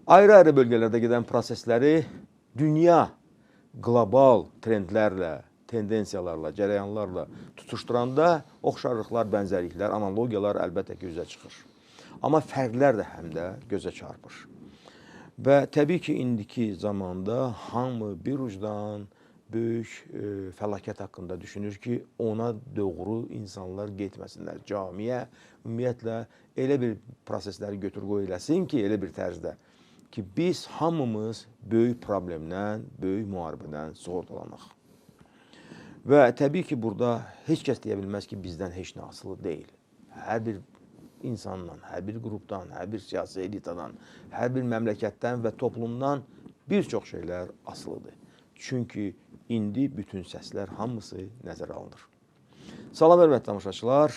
ayrı-ayrı bölgələrdə gedən prosesləri dünya qlobal trendlərlə, tendensiyalarla, cərəyanlarla tutuşturanda oxşarlıqlar, bənzərliklər, analogiyalar əlbəttə ki, üzə çıxır. Amma fərqlər də həm də gözə çarpır. Və təbii ki, indiki zamanda hamı bir ucdan böyük fəlakət haqqında düşünür ki, ona doğru insanlar getməsinlər. Camiyə ümumiyyətlə elə bir prosesləri götür-qoy eləsin ki, elə bir tərzdə ki, biz hamımız böyük problemdən, böyük müharibədən sığortalanaq. Və təbii ki, burada heç kəs deyə bilməz ki, bizdən heç nə asılı deyil. Hər bir insandan, hər bir qrupdan, hər bir siyasi elitadan, hər bir məmləkətdən və toplumdan bir çox şeylər asılıdır. Çünki indi bütün səslər hamısı nəzərə alınır. Salam, hörmətli tamaşaçılar.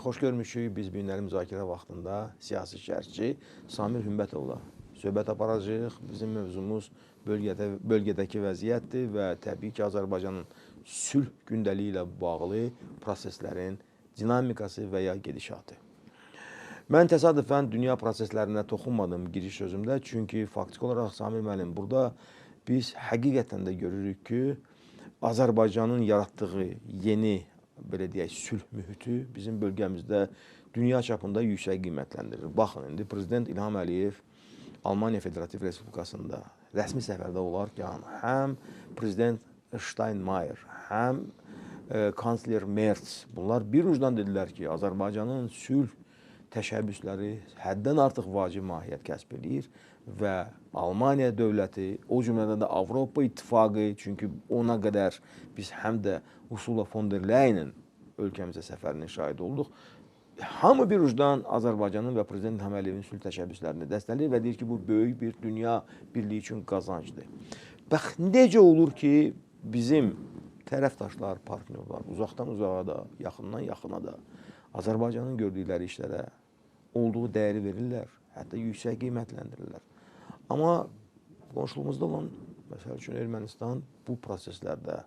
Xoş görmüşük. Biz bu günləri müzakirə vaxtında siyasi şərhçi Samir Hümbətovla söhbət aparacağıq. Bizim mövzumuz bölgədəki vəziyyətdir və təbii ki, Azərbaycanın sülh gündəliyi ilə bağlı proseslərin dinamikası və ya gedişatı. Mən təsadüfən dünya proseslərinə toxunmadım giriş sözümdə, çünki faktiki olaraq Samir müəllim, burada biz həqiqətən də görürük ki, Azərbaycanın yaratdığı yeni, belə deyək, sülh mühiti bizim bölgəmizdə dünya çapında yüksək qiymətləndirir. Baxın, indi Prezident İlham Əliyev Almaniya Federativ Respublikasında rəsmi səfərdə olarkən həm Prezident Steinmeier, həm kansler Merz, bunlar bir ucdan dedilər ki, Azərbaycanın sülh təşəbbüsləri həddən artıq vacib mahiyyət kəsb edir və Almaniya dövləti, o cümlədən də Avropa İttifaqı, çünki ona qədər biz həm də Ursula von der Leyen'in ölkəmizə səfərinin şahidi olduq. Hamı bir ucdan Azərbaycanın və Prezident İlham Əliyevin sülh təşəbbüslərini dəstəkləyir və deyir ki, bu böyük bir dünya birliyi üçün qazancdır. Bax, necə olur ki, bizim tərəfdaşlar, partnyorlar uzaqdan uzağa da, yaxından yaxına da Azərbaycanın gördükləri işlərə olduğu dəyəri verirlər, hətta yüksək qiymətləndirirlər. Amma qonşuluğumuzda olan, məsəl üçün Ermənistan bu proseslərdə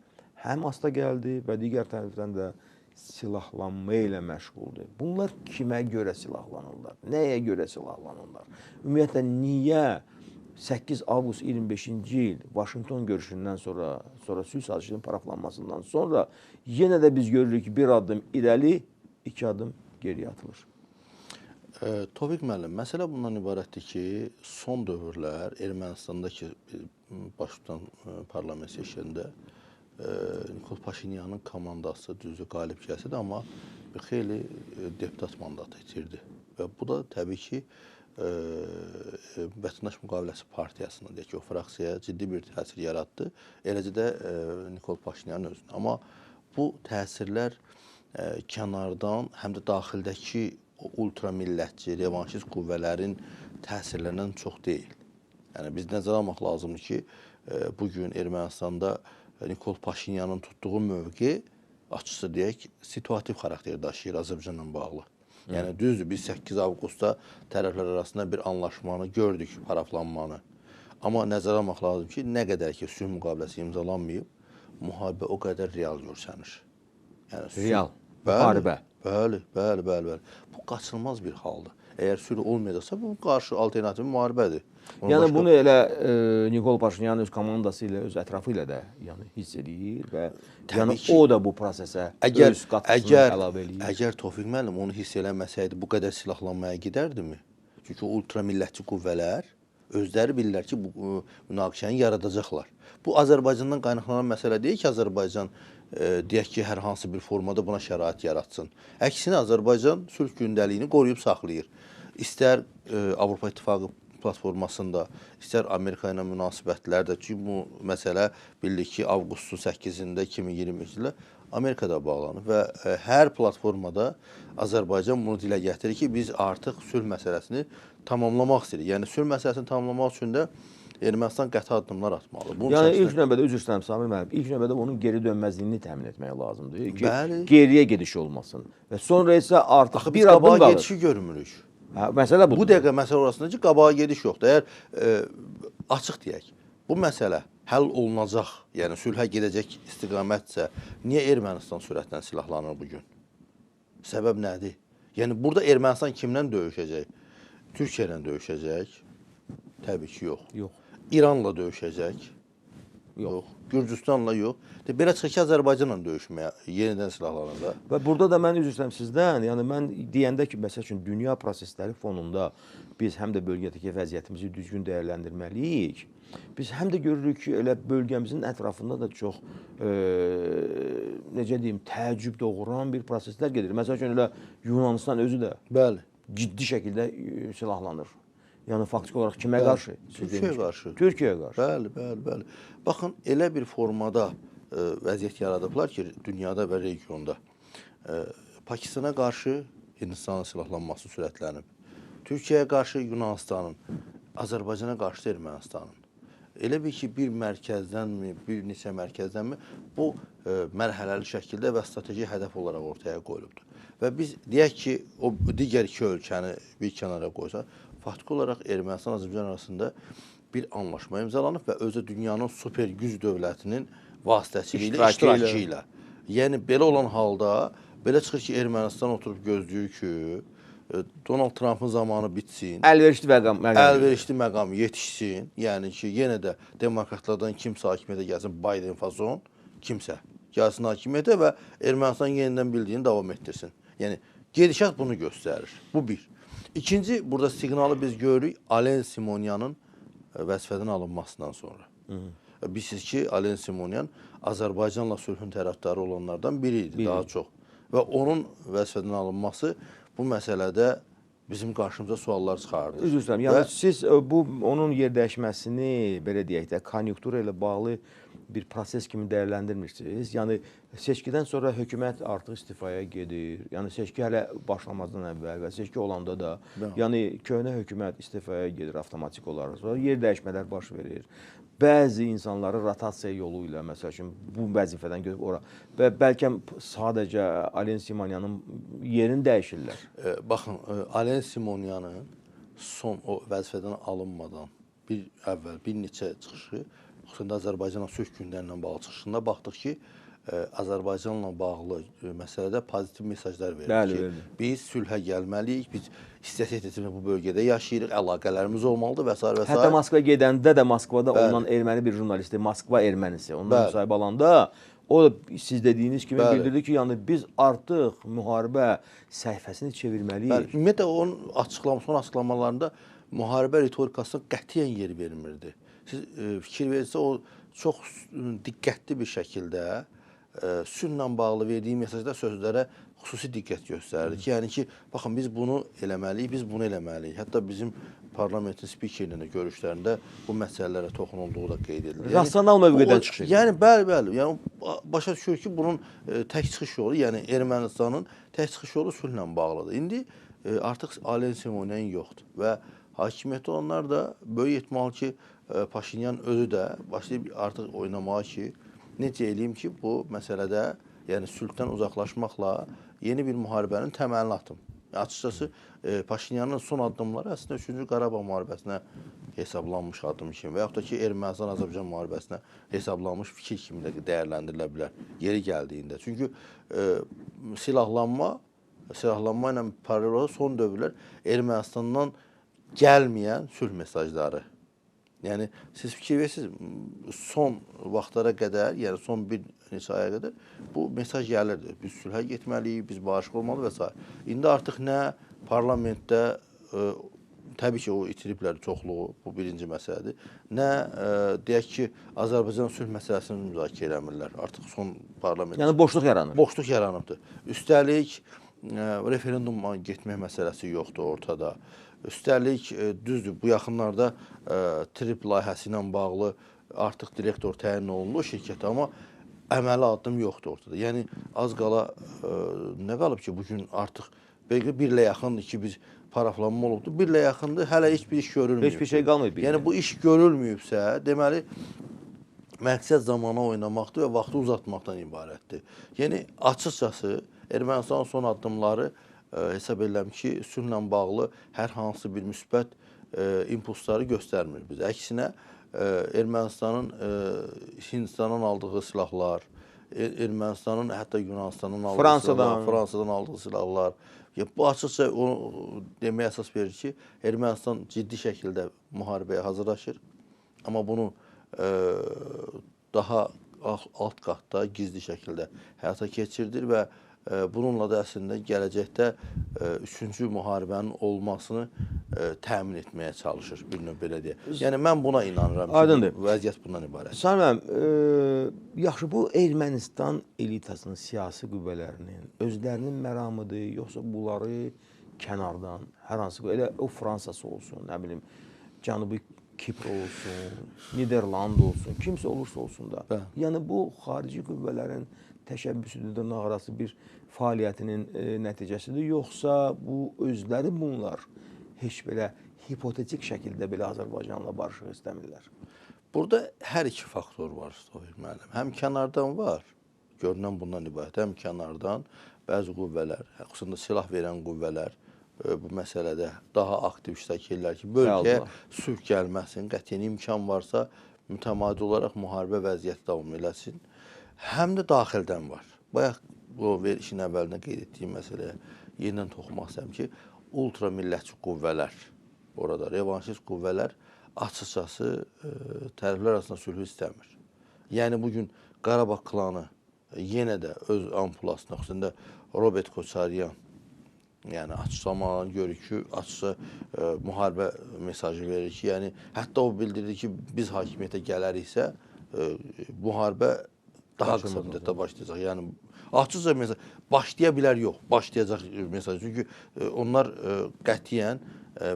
həm asta gəldi və digər tərəfdən də silahlanma ilə məşğuldur. Bunlar kimə görə silahlanırlar? Nəyə görə silahlanırlar? Ümumiyyətlə, niyə 8 avqust 25-ci il Vaşinqton görüşündən sonra sülh sazişinin paraflanmasından sonra yenə də biz görürük ki, bir adım irəli, 2 adım geriyə atılır. Tofiq müəllim, məsələ bundan ibarətdir ki, son dövrlər Ermənistandakı baş tutan parlament seçkilərində Nikol Paşinyanın komandası düzü qalib gəlsə də, amma xeyli deputat mandatı itirdi. Və bu da təbii ki, Vətəndaş Müqaviləsi Partiyasına, deyək ki, o fraksiyaya ciddi bir təsir yaratdı. Eləcə də Nikol Paşinyanın özünə. Amma bu təsirlər kənardan, həm də daxildəki ultramillətçi, revanşist qüvvələrin təsirlərindən çox deyil. Yəni, biz nəzərə almaq lazımdır ki, bugün Ermənistanda Nikol Paşinyanın tutduğu mövqe, açısı deyək, situativ xarakter daşıyır Azərbaycanla bağlı. Yəni, düzdür, biz 8 avqustda tərəflər arasında bir anlaşmanı gördük, paraflanmanı. Amma nəzərə almaq lazım ki, nə qədər ki, sülh müqaviləsi imzalanmayıb, müharibə o qədər real görsənir. Yəni, real, müharibə. Bəli. Bu qaçılmaz bir haldır. Əgər sülh olmayacaqsa, bu qarşı alternativ müharibədir. Yəni, bunu elə Nikol Paşinyan öz komandası ilə, öz ətrafı ilə də hiss edir və o da bu prosesə öz qatkısını əlavə edir. Əgər Tofiq müəllim onu hiss eləməsəydi, bu qədər silahlanmaya gedərdimi? Çünki ultramillətçi qüvvələr özləri bilirlər ki, bu münaqişəni yaradacaqlar. Bu, Azərbaycandan qaynaqlanan məsələ deyil ki, Azərbaycan deyək ki, hər hansı bir formada buna şərait yaratsın. Əksinə, Azərbaycan sülh gündəliyini qoruyub saxlayır. İstər Avropa İttifaqı platformasında, istər Amerika ilə münasibətlərdə ki, bu məsələ bildik ki, avqustun 8-də 2020-ci ilə Amerikada bağlanır və hər platformada Azərbaycan bunu dilə gətirir ki, biz artıq sülh məsələsini tamamlamaq istəyirik. Yəni, sülh məsələsini tamamlamaq üçün də Ermənistan qəti addımlar atmalı. Yəni, ilk növbədə, üzr istəyirəm Samir müəllim, ilk növbədə onun geri dönməzliyini təmin etmək lazımdır ki, geriyə gediş olmasın. Və sonra isə artıq bir adım qalır. Qabağa gedişi görmürük. Məsələ budur. Bu dəqiqə məsələ orasında ki, qabağa gediş yoxdur. Əgər açıq deyək, bu məsələ həll olunacaq, yəni sülhə gedəcək istiqamətsə, niyə Ermənistan sürətlə silahlanır bugün? Səbəb nədir? Yəni, burada Ermənistan kimlə döyüşəcək? Türkiyə ilə döyüşəcək. Təbii ki, yox. Yox. İranla döyüşəcək? Yox. Gürcüstanla yox. Belə çıxır ki, Azərbaycanla döyüşməyə yenidən silahlanacaq. Və burada da mən üzr istəyirəm sizdən, yəni mən deyəndə ki, məsəl üçün dünya prosesləri fonunda biz həm də bölgədəki vəziyyətimizi düzgün dəyərləndirməliyik. Biz həm də görürük ki, elə bölgəmizin ətrafında da çox necə deyim, təəccüb doğuran bir proseslər gedir. Məsəl üçün elə Yunanistan özü də Bəli. ciddi şəkildə silahlanır. Yəni faktiki olaraq kimə qarşı? Türkiyəyə qarşı. Türkiyəyə qarşı. Bəli. Baxın, elə bir formada vəziyyət yaradıblar ki, dünyada və regionda. Pakistana qarşı Hindistanın silahlanması sürətlənib. Türkiyəyə qarşı Yunanistanın, Azərbaycana qarşı Ermənistanın. Elə bir ki, bir mərkəzdənmi, bir neçə mərkəzdənmi bu mərhələli şəkildə və strateji hədəf olaraq ortaya qoyulubdur. Və biz deyək ki, o digər iki ölkəni bir kənara qoysaq, faktiki olaraq Ermənistan Azərbaycan arasında bir anlaşma imzalanıb və özü dünyanın super güc dövlətinin vasitəsilə, iştirakı ilə. Yəni belə olan halda belə çıxır ki, Ermənistan oturub gözləyir ki, Donald Trump'ın zamanı bitsin. Əlverişli məqam yetişsin. Yəni ki, yenə də demokratlardan kimsə hakimiyyətə gəlsin, Biden fason, kimsə gəlsin hakimiyyətə və Ermənistan yenidən bildiyini davam etdirsin. Yəni gedişat bunu göstərir. Bu bir. İkinci, burada siqnalı biz görürük Alen Simonyanın vəzifədən alınmasından sonra. Bilirsiniz ki, Alen Simonyan Azərbaycanla sülhün tərəfdarı olanlardan biri idi, daha çox. Və onun vəzifədən alınması bu məsələdə bizim qarşımıza suallar çıxardır. Üzr istəyirəm. Yəni siz bu onun yer dəyişməsini belə deyək də konjunktura ilə bağlı bir proses kimi dəyərləndirmirsiniz. Yəni seçkidən sonra hökumət artıq istifaya gedir. Yəni seçki hələ başlamazdan əvvəl və seçki olanda da yəni köhnə hökumət istifaya gedir avtomatik olaraq. Sonra yer dəyişmələr baş verir. Bəzi insanları rotasiya yolu ilə məsəl üçün bu vəzifədən gedib ora və bəlkə sadəcə Alen Simonyanın yerini dəyişirlər. Baxın, Alen Simonyanın son o vəzifədən alınmadan bir neçə çıxışı, xüsusən Azərbaycanla sülh gündəlindən bağlı çıxışında baxdıq ki, Azərbaycanla bağlı məsələdə pozitiv mesajlar verir ki, biz sülhə gəlməliyik, biz istəsək bu bölgədə yaşayırıq, əlaqələrimiz olmalıdır və s. və s. Hətta Moskvaya gedəndə də Moskvada ondan erməni bir jurnalisti, Moskva ermənisi, ondan müsahibə alanda o da siz dediyiniz kimi bildirdi ki, yəni biz artıq müharibə səhifəsini çevirməliyik. Ümumiyyətlə onun son açıqlamalarında müharibə ritorikasına qətiyyən yer vermirdi. Siz fikir verirsə, o çox diqqətli bir şəkildə sülhlə bağlı verdiyi mesajda sözlərə xüsusi diqqət göstərirdi ki, yəni ki, baxın biz bunu eləməliyik, biz bunu eləməliyik. Hətta bizim parlamentin spikerinin də görüşlərində bu məsələlərə toxunulduğu da qeyd edilir. Rasional mövqedən çıxış edir. Yəni bəli. Yəni başa düşür ki, bunun tək çıxış yolu, yəni Ermənistanın tək çıxış yolu sülhlə bağlıdır. İndi artıq Alen Simonyan yoxdur və hakimiyyətdə onlar da böyük ehtimal ki, Paşinyan özü də başlayıb artıq oynamağa ki, necə eləyim ki, bu məsələdə, yəni sülhdən uzaqlaşmaqla yeni bir müharibənin təməlini atım. Açıqcası, Paşinyanın son addımları əslində 3-cü Qarabağ müharibəsinə hesablanmış addım kimi və yaxud da ki, Ermənistan-Azərbaycan müharibəsinə hesablanmış fikir kimi də dəyərləndirilə bilər yeri gəldiyində. Çünki silahlanma ilə paralel olaraq son dövrlər Ermənistandan gəlməyən sülh mesajları. Yəni, siz fikir verirsiniz, son vaxtlara qədər, yəni son bir neçə aya qədər bu mesaj gəlirdi. Biz sülhə getməliyik, biz barışıq olmalı və s. İndi artıq nə parlamentdə, təbii ki, o itiriblər çoxluğu, bu birinci məsələdir. Nə, deyək ki, Azərbaycan sülh məsələsini müzakirə eləmirlər. Artıq son parlament... Yəni boşluq yaranır. Boşluq yaranıbdır. Üstəlik, referenduma getmək məsələsi yoxdur ortada. Üstəlik, düzdür, bu yaxınlarda TRIP layihəsi ilə bağlı artıq direktor təyin olundu o şirkətə, amma əməli addım yoxdur ortada. Yəni, az qala nə qalıb ki, bugün artıq bir ilə yaxındır ki, biz paraflanma olubdur, bir ilə yaxındır, hələ heç bir iş görülməyib. Heç bir şey qalmayıb. Yəni, bu iş görülməyibsə, deməli, məqsəd zamana oynamaqdır və vaxtı uzatmaqdan ibarətdir. Yəni, açıqcası, Ermənistanın son addımları hesab edirəm ki, sülhlə bağlı hər hansı bir müsbət impulsları göstərmir bizə. Əksinə, Ermənistanın Hindistandan aldığı silahlar, Ermənistanın hətta Yunanistandan aldığı silahlar, Fransadan aldığı silahlar Ya, bu açıqca o deməyə əsas verir ki, Ermənistan ciddi şəkildə müharibəyə hazırlaşır. Amma bunu daha alt qatda gizli şəkildə həyata keçirdir və bununla da əslində gələcəkdə üçüncü müharibənin olmasını təmin etməyə çalışır, bir növ belə deyək. Yəni mən buna inanıram ki, Aydındır. vəziyyət bundan ibarət. Sami yaxşı, bu Ermənistan elitasının, siyasi qüvvələrinin özlərinin məramıdır, yoxsa bunları kənardan hər hansı elə o Fransası olsun, nə bilim, Cənubi Kipr olsun, Niderland olsun, kimsə olursa olsun da. Bəli. Yəni bu xarici qüvvələrin təşəbbüsüdür, dırnaqarası bir fəaliyyətinin nəticəsidir, yoxsa bu özləri bunlar heç belə hipotetik şəkildə belə Azərbaycanla barışıq istəmirlər? Burada hər iki faktor var, Toğrul müəllim. Həm kənardan var, görünən bundan ibarət, həm kənardan bəzi qüvvələr, xüsusən də silah verən qüvvələr bu məsələdə daha aktiv iştirak edirlər ki, bölgəyə sülh gəlməsin, qətiyyən imkan varsa mütəmadi olaraq müharibə vəziyyəti davam eləsin. Həm də daxildən var. Bayaq bu verilişin əvvəlində qeyd etdiyim məsələyə yenidən toxunmaq istəyirəm ki, ultra millətçi qüvvələr, orada revanşist qüvvələr açıqcası tərəflər arasında sülhü istəmir. Yəni bugün Qarabağ klanı yenə də öz ampulasına, xüsusən də Robert Koçaryan, yəni açıqlamalarını görür ki, açıqca müharibə mesajı verir ki, yəni hətta o bildirir ki, biz hakimiyyətə gələriksə müharibə daha qısa müddətdə başlayacaq. Yəni açıqca mesaj başlaya bilər, yox, başlayacaq mesaj. Çünki onlar qətiyyən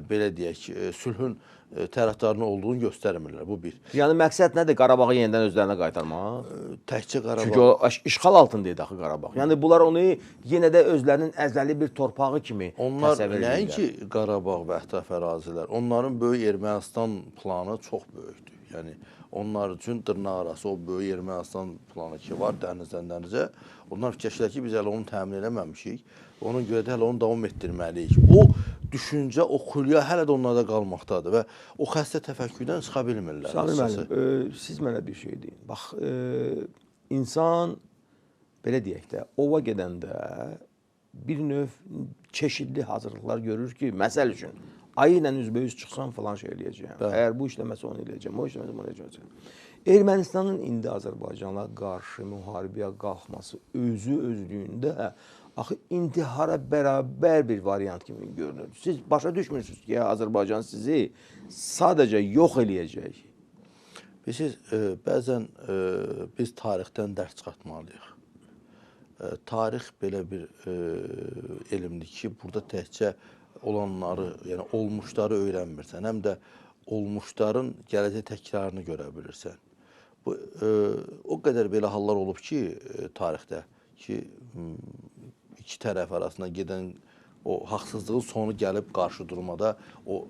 belə deyək, sülhün tərəfdarının olduğunu göstərmirlər. Bu bir. Yəni məqsəd nədir? Qarabağı yenidən özlərinə qaytarmaq? Təkcə Qarabağ. Çünki o işğal altındaydı axı Qarabağ. Yəni bunlar onu yenə də özlərinin əzəli bir torpağı kimi təsəvvür edirlər. Onlar nəinki Qarabağ və ətraf ərazilər, onların böyük Ermənistan planı çox böyükdür. Yəni onlar üçün dırnaqarası o böyük Ermənistan planı ki var dənizdən dənizə, onlar fikirləşirlər ki, biz hələ onu təmin eləməmişik. Ona görə də hələ onu davam etdirməliyik. O düşüncə, o xülya hələ də onlarda qalmaqdadır və o xəstə təfəkkürdən çıxa bilmirlər. Sami müəllim, siz mənə bir şey deyin. Bax, insan belə deyək də, ova gedəndə bir növ çeşidli hazırlıqlar görür ki, məsəl üçün ayı ilə üzbəüz çıxsam falan şey eləyəcəyəm. Əgər bu işləməsə onu eləyəcəm, o işləməsə onu eləyəcəm. Ermənistanın indi Azərbaycanla qarşı müharibəyə qalxması özlüyündə axı intihara bərabər bir variant kimi görünür. Siz başa düşmürsünüz ki, Azərbaycan sizi sadəcə yox eləyəcək. Bilirsiniz, bəzən biz tarixdən dərs çıxartmalıyıq. Tarix belə bir elmdir ki, burada təkcə olanları, yəni olmuşları öyrənmirsən, həm də olmuşların gələcək təkrarını görə bilirsən. Bu o qədər belə hallar olub ki, tarixdə ki, iki tərəf arasında gedən o haqsızlığın sonu gəlib qarşıdurmada o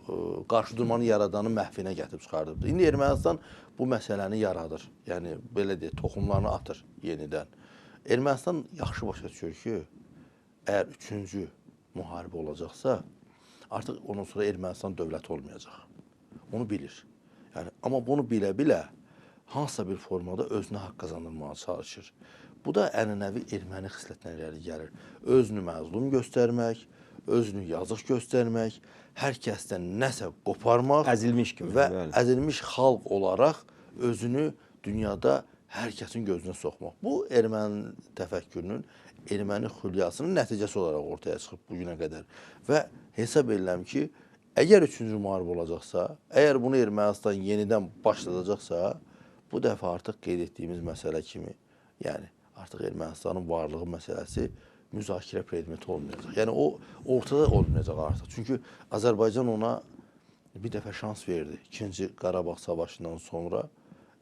qarşıdurmanı yaradanı məhvinə gətirib çıxardıbdı. İndi Ermənistan bu məsələni yaradır. Yəni belə deyək, toxumlarını atır yenidən. Ermənistan yaxşı başa düşür ki, əgər üçüncü müharibə olacaqsa, artıq ondan sonra Ermənistan dövləti olmayacaq. Onu bilir. Yəni amma bunu bilə-bilə hansısa bir formada özünə haqq qazandırmağa çalışır. Bu da ənənəvi erməni xislətləri irəli gəlir. Özünü məzlum göstərmək, özünü yazıq göstərmək, hər kəsdən nəsə qoparmaq, Əzilmiş kimi və əzilmiş xalq olaraq özünü dünyada hər kəsin gözünə soxmaq. Bu erməni təfəkkürünün, erməni xülyasının nəticəsi olaraq ortaya çıxıb bu günə qədər. Və hesab edirəm ki, əgər üçüncü müharibə olacaqsa, əgər bunu Ermənistan yenidən başladacaqsa, bu dəfə artıq qeyd etdiyimiz məsələ kimi, yəni artıq Ermənistanın varlığı məsələsi müzakirə predmeti olmayacaq. Yəni o ortada olmayacaq artıq. Çünki Azərbaycan ona bir dəfə şans verdi. İkinci Qarabağ savaşından sonra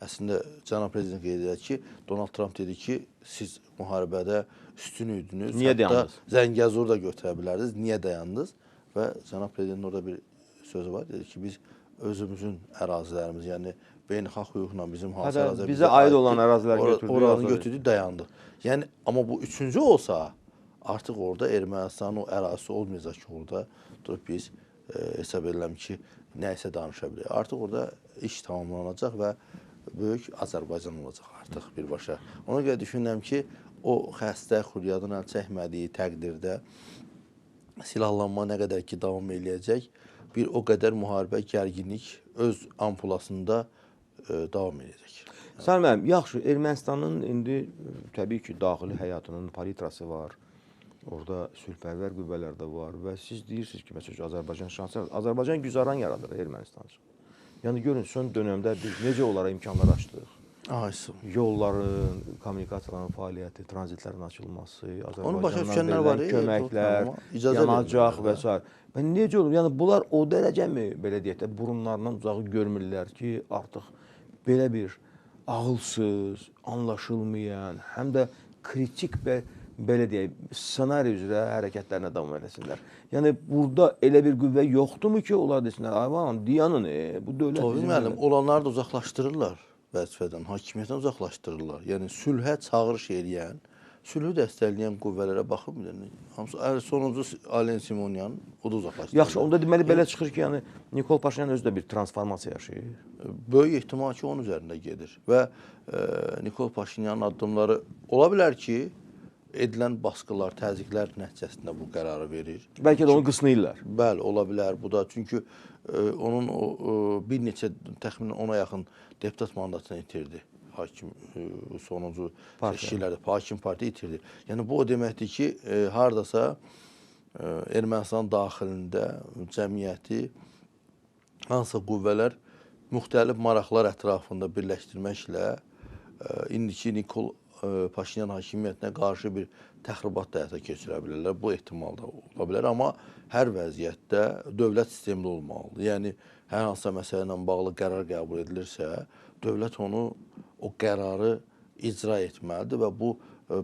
əslində cənab prezident qeyd edir ki, Donald Trump dedi ki, siz müharibədə üstün idiniz. Niyə dayandınız? Zəngəzuru da götürə bilərdiniz. Niyə dayandınız? Və cənab prezidentin orada bir sözü var. Dedi ki, biz özümüzün ərazilərimiz, yəni beynəlxalq hüquqla bizim hansı ərazilər bizə aid olan ərazilər götürdük. Oranı götürdük, dayandıq. Yəni amma bu üçüncü olsa, artıq orada Ermənistanın o ərazisi olmayacaq ki, orada durub biz hesab edirəm ki, nə isə danışa bilərik. Artıq orada iş tamamlanacaq və böyük Azərbaycan olacaq artıq birbaşa. Ona görə düşünürəm ki, o xəstə xülyadan əl çəkmədiyi təqdirdə silahlanma nə qədər ki davam eləyəcək, bir o qədər müharibə, gərginlik öz ampulasında davam edəcək. Sami müəllim, yaxşı, Ermənistanın indi təbii ki, daxili həyatının palitrası var. Orada sülhpərvər qüvvələr də var və siz deyirsiniz ki, məsələn, Azərbaycan şansı, Azərbaycan güzaran yaradır Ermənistan üçün. Yəni görün, son dönəmdə biz necə onlara imkanlar açdıq. Yolların, kommunikasiyaların fəaliyyəti, tranzitlərin açılması, Azərbaycandan verilən köməklər, yanacaq və s. Və necə olur? Yəni bunlar o dərəcəmi, belə deyək də, burunlarından uzağı görmürlər ki, artıq belə bir ağılsız, anlaşılmayan, həm də kritik və belə deyək, ssenari üzrə hərəkətlərinə davam edəsinlər. Yəni burada elə bir qüvvə yoxdurmu ki, onlar desinlər, ayvan, dayanın, bu dövlət bizim. Müəllim, olanları da uzaqlaşdırırlar vəzifədən, hakimiyyətdən uzaqlaşdırırlar. Yəni sülhə çağırış eləyən, sülhü dəstəkləyən qüvvələrə baxıb, hamısı sonuncu Alen Simonyan, o da uzaqlaşdırılır. Yaxşı, onda deməli belə çıxır ki, yəni Nikol Paşinyan özü də bir transformasiya yaşayır. Böyük ehtimal ki, onun üzərində gedir və Nikol Paşinyanın addımları ola bilər ki, edilən baskılar, təzyiqlər nəticəsində bu qərarı verir. Bəlkə də onu qısnayırlar. Bəli, ola bilər bu da. Çünki onun bir neçə, təxminən 10-a yaxın deputat mandatını itirdi. Hakim sonuncu seçkilərdə hakim partiya itirdi. Yəni bu o deməkdir ki, hardasa Ermənistan daxilində cəmiyyəti hansısa qüvvələr müxtəlif maraqlar ətrafında birləşdirməklə indiki Nikol Paşinyan hakimiyyətinə qarşı bir təxribat da həyata keçirə bilərlər. Bu ehtimal da ola bilər, amma hər vəziyyətdə dövlət sistemli olmalıdır. Yəni, hər hansısa məsələ ilə bağlı qərar qəbul edilirsə, dövlət onu, o qərarı icra etməlidir və bu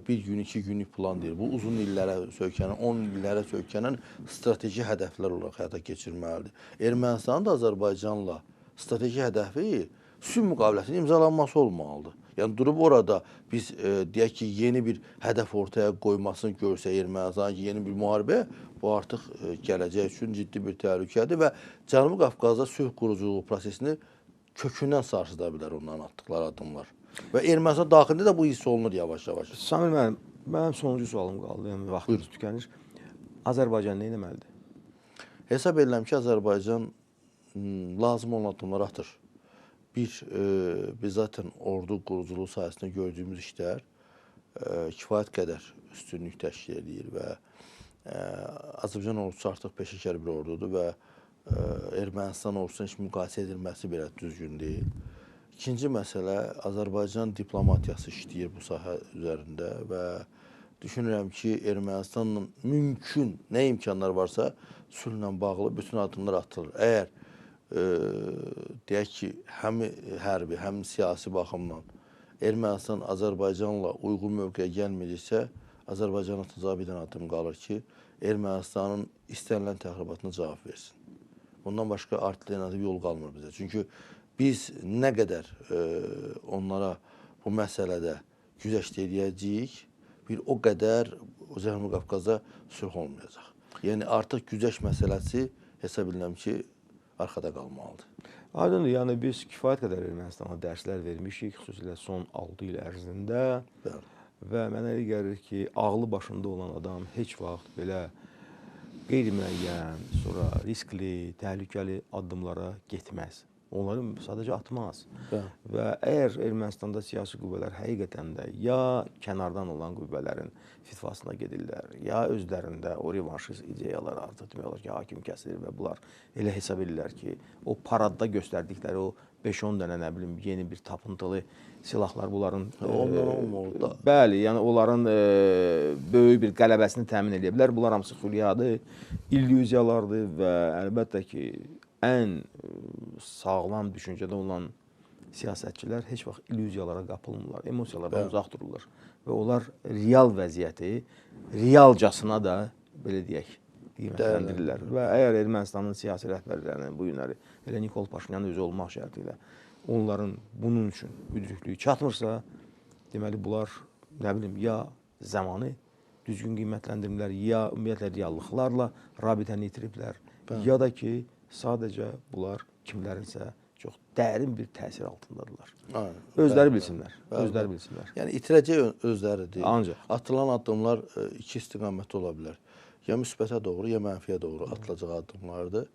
bir gün, 2 günlük plan deyil. Bu uzun illərə söykənən, 10 illərə söykənən strateji hədəflər olaraq həyata keçirməlidir. Ermənistanın da Azərbaycanla strateji hədəfi sülh müqaviləsinin imzalanması olmalıdır. Yəni durub orada biz deyək ki, yeni bir hədəf ortaya qoymasını görsə Ermənistan ki, yeni bir müharibə, bu artıq gələcək üçün ciddi bir təhlükədir və Cənubi Qafqazda sülh quruculuğu prosesini kökündən sarsıda bilər onların atdıqları addımlar. Və Ermənistan daxilində də bu hiss olunur yavaş-yavaş. Samir müəllim, mənim sonuncu sualım qaldı, yəni vaxtımız tükənir. Azərbaycan nə etməlidir? Hesab edirəm ki, Azərbaycan lazım olan addımları atır. Biz zaten ordu quruculuğu sayəsində gördüyümüz işlər kifayət qədər üstünlük təşkil edir və Azərbaycan ordusu artıq peşəkar bir ordudur və Ermənistan ordusuna heç müqayisə edilməsi belə düzgün deyil. İkinci məsələ, Azərbaycan diplomatiyası işləyir bu sahə üzərində və düşünürəm ki, Ermənistanla mümkün nə imkanlar varsa sülhlə bağlı bütün addımlar atılır. Əgər deyək ki, həm hərbi, həm siyasi baxımdan Ermənistan Azərbaycanla uyğun mövqeyə gəlməyəcəksə, Azərbaycan atacağı bir dənə addım qalır ki, Ermənistanın istənilən təxribatına cavab versin. Bundan başqa alternativ yol qalmır bizə. Çünki biz nə qədər onlara bu məsələdə güzəşt edəcəyik, bir o qədər Cənubi Qafqazda sülh olmayacaq. Yəni artıq güzəşt məsələsi hesab edirəm ki, arxada qalmalıdır. Aydındır, yəni biz kifayət qədər Ermənistana dərslər vermişik, xüsusilə son 6 il ərzində və mənə elə gəlir ki, ağlı başında olan adam heç vaxt belə qeyri-müəyyən, sonra riskli, təhlükəli addımlara getməz. Onları sadəcə atmaz. Və əgər Ermənistanda siyasi qüvvələr həqiqətən də ya kənardan olan qüvvələrin fitvasına gedirlər, ya özlərində o revanşist ideyalar artıq demək olar ki, hakim kəsilir və bunlar elə hesab edirlər ki, o paradda göstərdikləri o 5-10 dənə, nə bilim, yeni bir tapıntılı silahlar bunların bəli, yəni onların böyük bir qələbəsini təmin edə bilər. Bunlar hamısı xülyadır, illüziyalardır və əlbəttə ki, ən sağlam düşüncədə olan siyasətçilər heç vaxt illüziyalara qapılmırlar, emosiyalardan uzaq dururlar və onlar real vəziyyəti realcasına da belə deyək qiymətləndirirlər. Və əgər Ermənistanın siyasi rəhbərlərinin bu günləri elə Nikol Paşinyanın özü olmaq şərti ilə onların bunun üçün müdriklüyü çatmırsa, deməli bunlar nə bilim ya zamanı düzgün qiymətləndirmirlər, ya ümumiyyətlə reallıqlarla rabitəni itiriblər, ya da ki sadəcə bunlar kimlərinsə çox dərin bir təsir altındadırlar. Özləri bilsinlər, özləri bilsinlər. Yəni itirəcək özləridir. Ancaq atılan addımlar iki istiqamətli ola bilər. ya müsbətə doğru, ya mənfiyə doğru atılacaq addımlardır.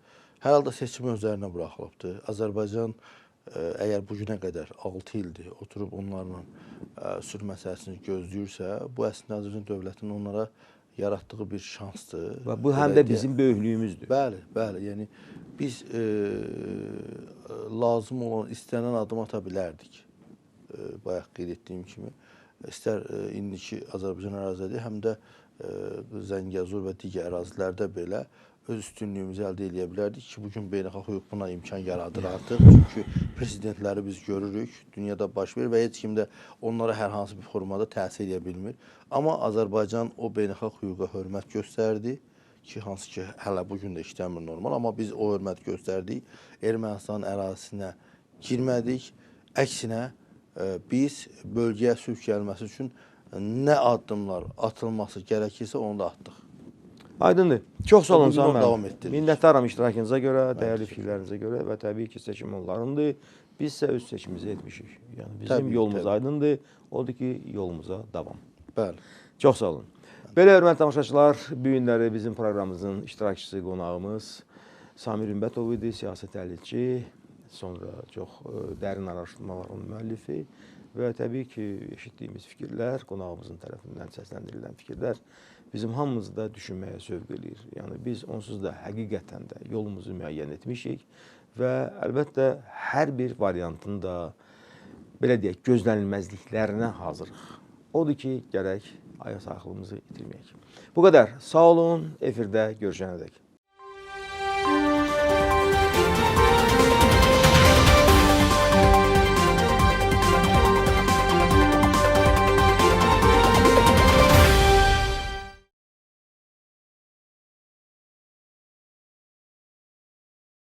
Hər halda seçim özlərinə buraxılıbdır. Azərbaycan əgər bu günə qədər 6 ildir oturub onlarla sülh məsələsini gözləyirsə, bu əslində Azərbaycan dövlətinin onlara yaratdığı bir şansdır. Və bu həm də bizim böyüklüyümüzdür. Bəli, bəli. Yəni biz lazım olan istənilən addım ata bilərdik. Bayaq qeyd etdiyim kimi, istər indiki Azərbaycan əraziləri, həm də Zəngəzur və digər ərazilərdə belə öz üstünlüyümüzü əldə edə bilərdik ki, bugün beynəlxalq hüquq buna imkan yaradır artıq. Çünki prezidentləri biz görürük, dünyada baş verir və heç kim də onlara hər hansı bir formada təsir edə bilmir. Amma Azərbaycan o beynəlxalq hüquqa hörmət göstərdi ki, hansı ki, hələ bugün də işləmir normal, amma biz o hörmət göstərdik. Ermənistan ərazisinə girmədik. Əksinə, biz bölgəyə sülh gəlməsi üçün nə addımlar atılması gərəkirsə, onu da atdıq. Aydındır. Çox sağ olun Sami davam müəllim. etdiririk. Minnətdaram iştirakınıza görə, dəyərli fikirlərinizə görə və təbii ki, seçim onlarındır. Biz isə öz seçimimizi etmişik. Yəni bizim Təbii, yolumuz təbii. aydındır. Odur ki, yolumuza davam. Bəli. Çox sağ olun. Belə hörmətli tamaşaçılar, bu günləri bizim proqramımızın iştirakçısı, qonağımız Samir Ümbətov idi, siyasi təhlilçi, sonra çox dərin araşdırmaların müəllifi və təbii ki, eşitdiyimiz fikirlər, qonağımızın tərəfindən səsləndirilən fikirlər bizim hamımızı da düşünməyə sövq eləyir. Yəni biz onsuz da həqiqətən də yolumuzu müəyyən etmişik və əlbəttə hər bir variantın da belə deyək, gözlənilməzliklərinə hazırıq. Odur ki, gərək ayaq saxlığımızı itirməyək. Bu qədər. Sağ olun. Efirdə görüşənədək.